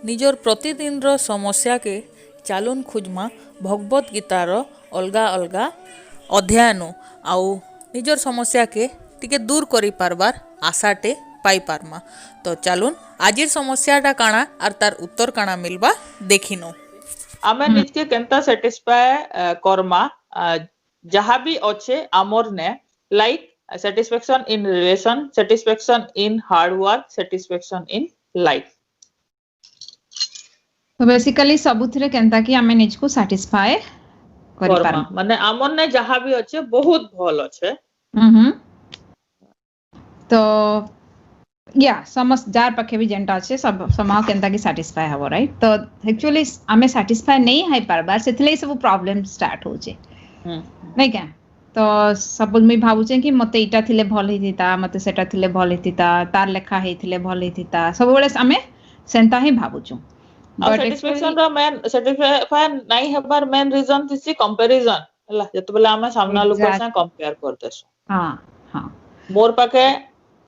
निजर प्रतिदिन रो समस्या के चालुन खुजमा भगवत गीतार अलगा अलगा अध्ययन आउ निजर समस्या के टिके दूर करि पारबार आशाटे पाई पारमा। तो चालुन आजिर समस्याटा काଣା आर तार उत्तर काଣା मिलबा देखिनो। आमे निज के केनता सेटिस्फाई करमा जहाँ भी अच्छे आमर ने like satisfaction in relation, satisfaction in hard work, satisfaction in life. तो बेसिकली सबुथिरे केनता कि आमे निज को सैटिस्फाई करि पारम माने आमर ने जहाँ भी अच्छे बहुत भल अच्छे। तो या समस्त जार पखे भी जेंटा अच्छे सब समाह केनता कि सैटिस्फाई हबो राइट। तो एक्चुअली आमे सैटिस्फाई नहीं हाई पारबार सेथले सब प्रॉब्लम स्टार्ट होचे नहीं क्या। तो सब मुई भाबुचे कि मते इटा थिले भल हितिता मते सेटा थिले भल हितिता तार लेखा हेथिले भल हितिता सब बेले आमे सेंता ही भाबुचु। सैटिस्फैक्शन रो मेन सैटिस्फाई नहीं हेबार मेन रीजन थिसी कंपैरिजन हला जत बेला आमे सामना लोक से कंपेयर करतेस। हां हां मोर पाके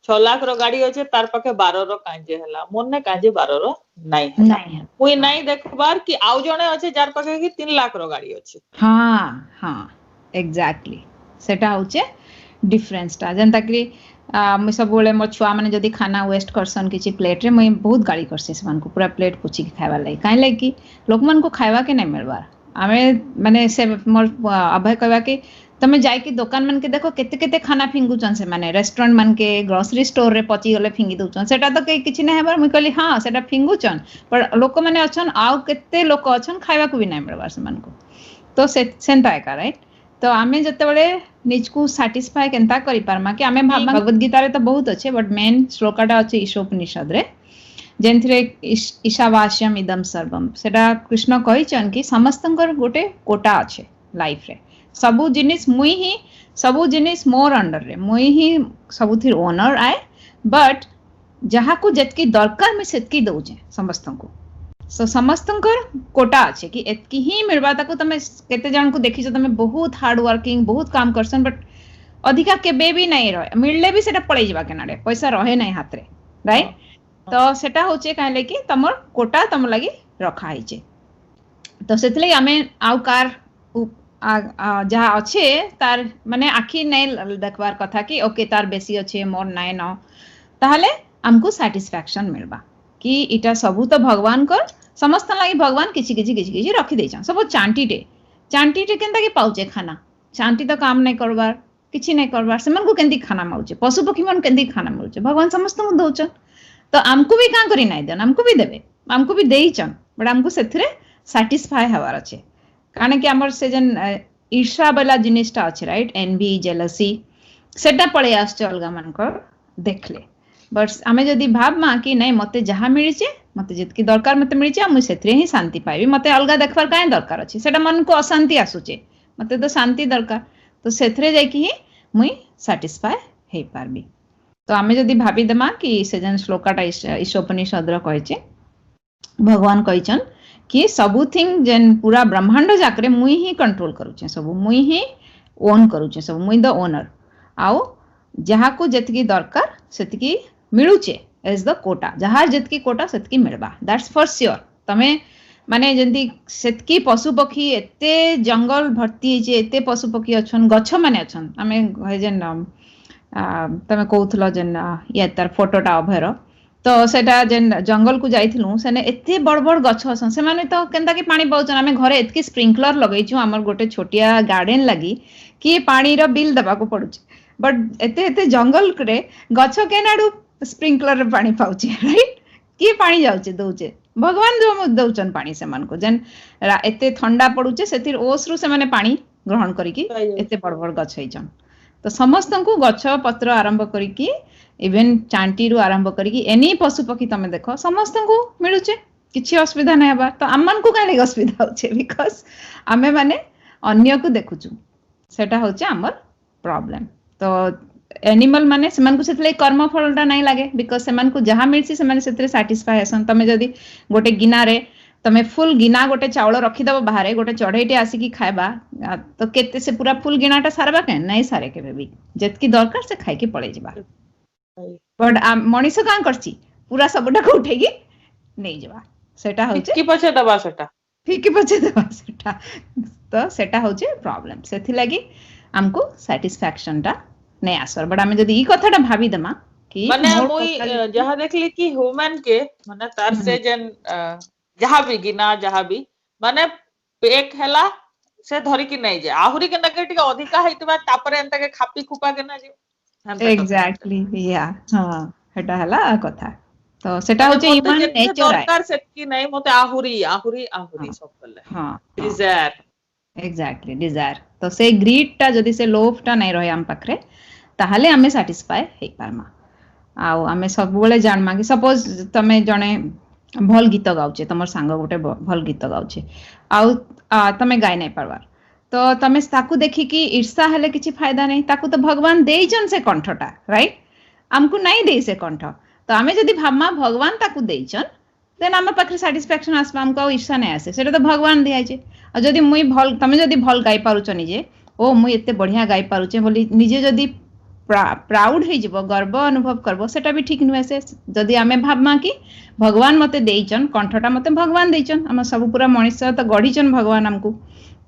6 लाख रो गाड़ी अछि तार पाके 12 रो कांजे हला मोर ने कांजे 12 रो नहीं हला कोई नहीं देखबार कि आउ जणे अछि जार पाके कि 3 लाख रो गाड़ी अछि। हां हां एग्जैक्टली सेटा होचे डिफरेंस ता जनता कि मैं सब बोले मोर छुआ माने जदी खाना वेस्ट करसन किछि प्लेट रे मैं बहुत गाड़ी करसे समान को पूरा प्लेट पुछि के खाइबा lai काहे lai कि लोक मन को खाइबा के नहीं मिलबार आमे माने से मोर अभय कहबा कि तमे जाय कि दुकान मन के देखो केते केते खाना फिंगुचन से माने रेस्टोरेंट मन के ग्रोसरी स्टोर रे पची गले फिंगी दउचन सेटा तो कई किछि नहीं हेबार मैं कहली हां सेटा फिंगुचन पर लोक माने अछन आउ केते लोक अछन खाइबा को भी नहीं मिलबार समान को। तो सेंता एका राइट। तो आमे जते बळे निज को सैटिस्फाई केनता करि पारमा कि आमे भगवत गीता रे तो बहुत अच्छे बट मेन श्लोकाटा अच्छे ईशोपनिषद रे जेनथरे ईशावास्यम इदम सर्वम सेटा कृष्ण कहिचन कि समस्तंकर गोटे कोटा अच्छे लाइफ रे सबु जिनिस मुई ही सबु जिनिस मोर अंडर रे मुई ही सबुथिर ओनर आए बट जहा को जतकी दरकार में सेतकी दउजे समस्तंको सो समस्तंकर कोटा अच्छे कि एतकी ही मिलबा ताको तमे केते जन को देखि छ तमे बहुत हार्ड वर्किंग बहुत काम करसन बट अधिका केबे भी नहीं रहे मिलले भी सेटा पळै जबा केनाडे पैसा रहे नहीं हाथ रे राइट। तो सेटा होचे काहे कि तमर कोटा तम लागि रखा हिचे। तो सेतले आमे आउ कार जहा अच्छे तार माने आखि नहीं देखबार कथा कि ओके तार बेसी अच्छे मोर नहीं न ताहले हमको सैटिस्फैक्शन मिलबा कि इटा सबु तो भगवान कर समस्त लागि भगवान किछि रखि दैछन सब चांटीटे केनता कि पाउचे खाना चांटी तो काम नहीं करबार किछि नहीं करबार सेमन को केंदी खाना माउचे पशु पक्षी मन केंदी खाना माउचे भगवान समस्त को दउचन। तो हमको भी का करी नहीं देन हमको भी देबे हमको भी देइचन बट हमको सेथरे सैटिस्फाई हवार अच्छे कारण कि हमर से जन ईर्ष्या वाला जिनिसटा अच्छे राइट एनवी जेलसी सेटा पळे आछे अलगा मन को देखले बट आमे जदी भाब मा कि नहीं मते जहा मिलिचे मते जितकी दरकार मते मिलिचे मु सेथरे ही शांति पाइबी मते अलगा देखबार काहे दरकार अछि सेटा मन को अशांति आसुचे मते तो शांति दरकार तो सेथरे जाय कि मुई सैटिस्फाई हे पारबी। तो आमे जदी भाबी देमा कि से जन श्लोकाटा ईशोपनिषद र कहचे भगवान कहिचन कि सबुथिंग जेन पूरा ब्रह्मांड जाकरे मुई ही कंट्रोल करूचे सब मुई ही ओन करूचे सब मुई द ओनर आउ जहा को जतकी दरकार सेतकी मिलुचे एज द कोटा जहार जतकी कोटा सेतकी मिलबा दैट्स फॉर श्योर। तमे माने जंती सेतकी पशु पक्षी एते जंगल भर्ती जे एते पशु पक्षी अछन गछ माने अछन आमे जेन तमे कहउथलो जेन या तार फोटोटा अभयर तो सेटा जेन जंगल को जाइथिलु सेने एते बड़ बड़ गछ अछन से माने तो केनता कि पानी पाउछन आमे घरे एतकी स्प्रिंकलर लगैछु हमर गोटे छोटिया गार्डन लागि कि पानी रो बिल दबा को पडुछ बट एते एते जंगल रे गछ केनाडू स्प्रिंकलर रे पानी पाउछे राइट कि पानी जाउछे दउछे भगवान जो दउछन पानी से मन को जेन एते ठंडा पडुछे सेतिर ओस रु से माने पानी ग्रहण करिकि एते बड़ बड़ गछ हैछन। तो समस्त को गछ पत्र आरंभ करिकि इवन चांटी रु आरंभ करिकि एनी पशु पक्षी तमे देखो समस्त को मिलुचे किछि असुविधा नै हबा। तो आमन को काहे असुविधा होचे बिकॉज़ आमे माने अन्य को देखुछु सेटा होचे हमर प्रॉब्लम। तो एनिमल माने सेमान को सेतले कर्म फलटा नहीं लागे बिकॉज़ सेमान को जहा मिलसी सेमान सेतरे सैटिस्फाई हसन। तमे जदी गोटे गिना रे तमे फुल गिना गोटे चावल रखी दबो बाहरे गोटे चढ़ैटे आसी की खाइबा तो केते से पूरा फुल गिनाटा सारबा के नहीं सारे केबे भी जतकी दरकार से खाइ के पळे जिबा बट मनीष का करछि पूरा सबटा को उठेगी नहीं जबा सेटा होचे फिकी पछे दबा सेटा फिकी पछे दबा सेटा तो सेटा होचे प्रॉब्लम सेथि लागि हमको सैटिस्फैक्शन टा नै आसर बट हमें जदी ई कथाटा भाबी दमा कि माने मोर मुई टोटल जहा देखली कि ह्यूमन के माने तार से जेन जहा भी गिना जहा भी माने पेक हैला से धरी कि नै जे आहुरी के नगे टिके अधिका हेतिबा तापरे एंता के खापी खुपा के ना जे एग्जैक्टली या हां हेटा हला कथा तो सेटा माने होचे मते ह्यूमन जेते नेचर आए दरकार सेटकी नै मते आहुरी आहुरी आहुरी हां सब कले हां डिजायर एग्जैक्टली डिजायर तो से ग्रीड टा जदी से लोभ टा नै रहे हम पाखरे ताहले हमें सैटिस्फाई हे पारमा आउ आमे सब बेले जानमा कि सपोज तमे जणे भल गीत गाउछे तमर सांग गोटे भल गीत गाउछे आउ तमे गाय नै पारबार तो तमे ताकू देखि कि ईर्षा हेले किछि फायदा नै ताकू तो भगवान देइजन से कंठटा राइट हमकु नै देइ से कंठ तो आमे जदी भाबमा भगवान ताकू देइजन देन आमे पाखरे सैटिस्फैक्शन आसबा हमको ईर्षा नै आसे सेटा तो भगवान दिया छै आ जदी मुई भल तमे जदी भल गाय पारुछ निजे ओ मुई एते बढ़िया गाय पारुछे बोली निजे जदी प्राउड हे जिवो गर्व अनुभव करबो सेटा भी ठीक नुहे से जदी आमे भाबमा कि भगवान मते देइचन कंठटा मते भगवान देइचन हम सब पूरा मनुष्य तो गढीचन भगवान हमकु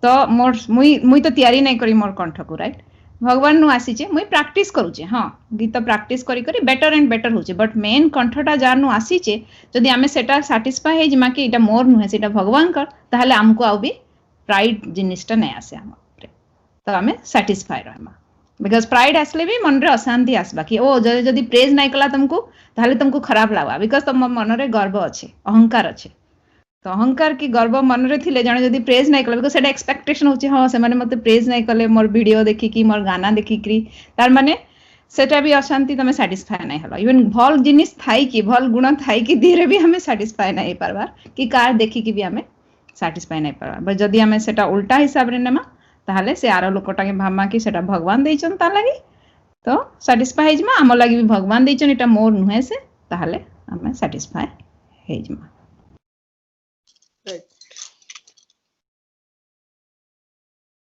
तो मोर मुई तो तैयारी नै करी मोर कंठ को राइट भगवान नु आसी छे मुई प्रैक्टिस करूचे हां गीत प्रैक्टिस करी करी बेटर एंड बेटर होचे बट मेन कंठटा जार नु आसी छे जदी आमे सेटा सैटिस्फाई हे जिमा कि एटा मोर नुहे सेटा भगवान कर ताहले हमकु आउ भी प्राइड जिनिसटा नै आसे हम तो आमे सैटिस्फाई रहमा बिकॉज प्राइड आसले भी मन रे अशांति आसबा कि ओ जदी प्रेज नै कला तुमको ताहले तुमको खराब लागबा बिकॉज तुम मन रे गर्व अछि अहंकार अछि तो अहंकार की गर्व मन रे थिले जने जदी प्रेज नै कले बिकॉज सेटा एक्सपेक्टेशन होची हां से माने मते प्रेज नै कले मोर वीडियो देखि कि मोर गाना देखि कि तार माने सेटा भी अशांति तमे सैटिस्फाई नै हलो इवन भल जिनिस थाई कि भल गुण थाई कि धीरे भी हमें सैटिस्फाई नै पारबा कि कार देखि कि भी हमें सैटिस्फाई नै पारबा बट जदी हमें सेटा उल्टा हिसाब रे नेमा ताहले से आरो लोकटा के भाबमा कि सेटा भगवान देइचन ता लागि तो सैटिस्फाई हेजमा हम लागि भी भगवान देइचन एटा मोर नुहे से ताहले हमें सैटिस्फाई हेजमा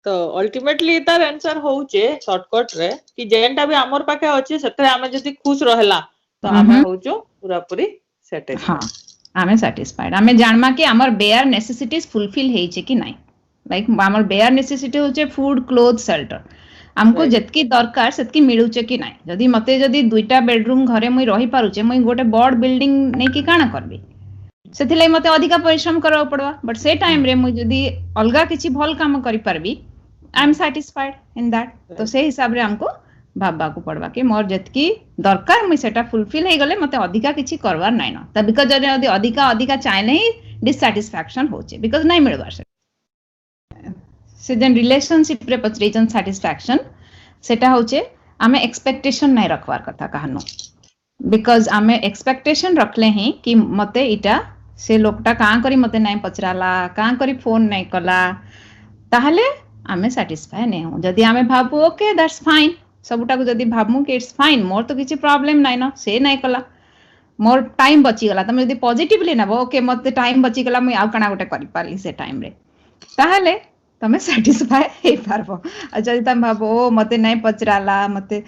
तो अल्टीमेटली तार आंसर होउचे शॉर्टकट रे कि जेनटा भी हमर पाखे अछि सेते हमें जदी खुश रहला तो हमें होउचो पूरा पूरी सैटिस्फाइड हां हमें सैटिस्फाइड हमें जानमा कि हमर बेयर नेसेसिटीज फुलफिल हेइचे कि नै लाइक हमर बेयर नेसेसिटी होचे फूड क्लोथ शेल्टर हमको जतकी दरकार सेतकी मिलुचे कि नै जदी मते जदी दुईटा बेडरूम घरे मुई रही पारुचे मुई गोटे बड़ बिल्डिंग नै कि काना करबी सेथिले मते अधिका परिश्रम करबा पड़वा बट से टाइम रे मुई जदी अलगा किछि भल काम करि परबी I am satisfied in that तो से हिसाब रे हमको भाबा को पड़वा कि मोर जतकी दरकार मुई सेटा फुलफिल हे गले मते अधिका किछि करवार नै न त बिकॉज जदी अधिका अधिका चाहे नै डिससैटिस्फैक्शन होचे बिकॉज नै मिलबार से जेन रिलेशनशिप रे पचरेजन सैटिस्फैक्शन सेटा होचे आमे एक्सपेक्टेशन नै रखवार कथा कहनो बिकॉज आमे एक्सपेक्टेशन रखले ही कि मते इटा से लोकटा का करी मते नै पचराला का करी फोन नै कला ताहले आमे सैटिस्फाई नै हो जदी आमे भाबू ओके दैट्स फाइन सबुटा को जदी भाबमु कि इट्स फाइन मोर तो किछि प्रॉब्लम नै न से नै कला मोर टाइम बची गला तमे जदी पॉजिटिवली नबो ओके मते टाइम बची गला मुई आ कणा गोटे करि पाली से टाइम रे ताहले तमे सैटिस्फाई हे पारबो अच्छा जदी तम भाबो मते नै पचराला मते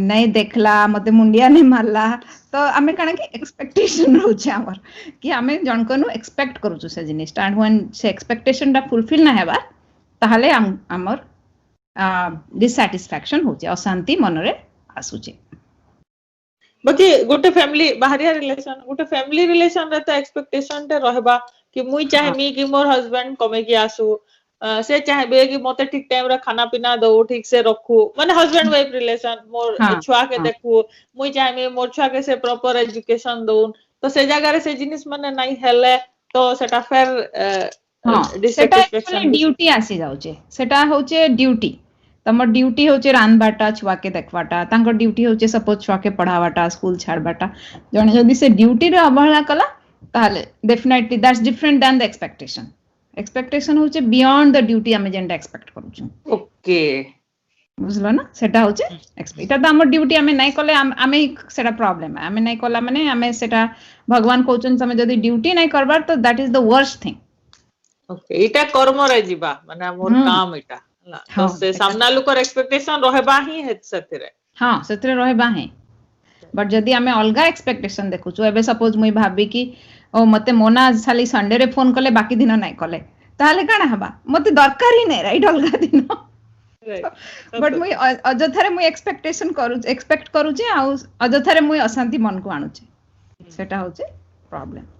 नै देखला मते मुंडिया नै मारला तो आमे कणा कि एक्सपेक्टेशन रहउछ हमर कि आमे जनकनु एक्सपेक्ट करूछु से जिनिस एंड व्हेन से एक्सपेक्टेशन दा फुलफिल ना हेबा ताहले हमर डिससैटिस्फैक्शन होचे अशांति मन रे आसुचे बाकी गोटे फैमिली बाहरिया रिलेशन गोटे फैमिली रिलेशन रे तो एक्सपेक्टेशन ते रहबा कि मुई चाहेमी कि मोर हस्बैंड कमे कि आसु से चाहेबे कि मते ठीक टाइम रे खाना पीना दो ठीक से रखू माने हस्बैंड वाइफ रिलेशन मोर छुआ के देखू मुई चाहेमी मोर छुआ के से प्रॉपर एजुकेशन दो तो से जगह रे से जिनिस माने नाही हेले तो सेटा फेर डिससैटिस्फैक्शन ड्यूटी आसी जाउचे सेटा होचे ड्यूटी तमर ड्यूटी होचे रानबाटा छुआ के देखवाटा तांकर ड्यूटी होचे सपोज छुआ के पढ़ावाटा स्कूल छाड़बाटा जने जदी से ड्यूटी रे अवहेला कला ताहले definitely that's different than the expectation होचे बियॉन्ड द ड्यूटी हमें जेंडा एक्सपेक्ट करूछु ओके बुझलो ना सेटा होचे एक्सपेक्ट त हमर ड्यूटी हमें नै कले हमें सेटा प्रॉब्लम है हमें नै कला माने हमें सेटा भगवान कोचन समय जदी ड्यूटी नै करबार तो that is the worst thing okay इटा कर्म रे जीवा माने मोर काम इटा तो से सामना लोकर एक्सपेक्टेशन रहबा ही है सतरे हां सतरे रहबा है बट जदी हमें अलगा एक्सपेक्टेशन देखुछु एबे सपोज मुई भाबी कि ओ मते मोना खाली संडे रे फोन कले बाकी दिन नाइ कले ताले काना हबा मते दरकार ही नै राइट अलगा दिन बट मुई अजथारे मुई एक्सपेक्ट करू जे आ अजथारे मुई अशांति मन को आणुचे सेटा होचे प्रॉब्लम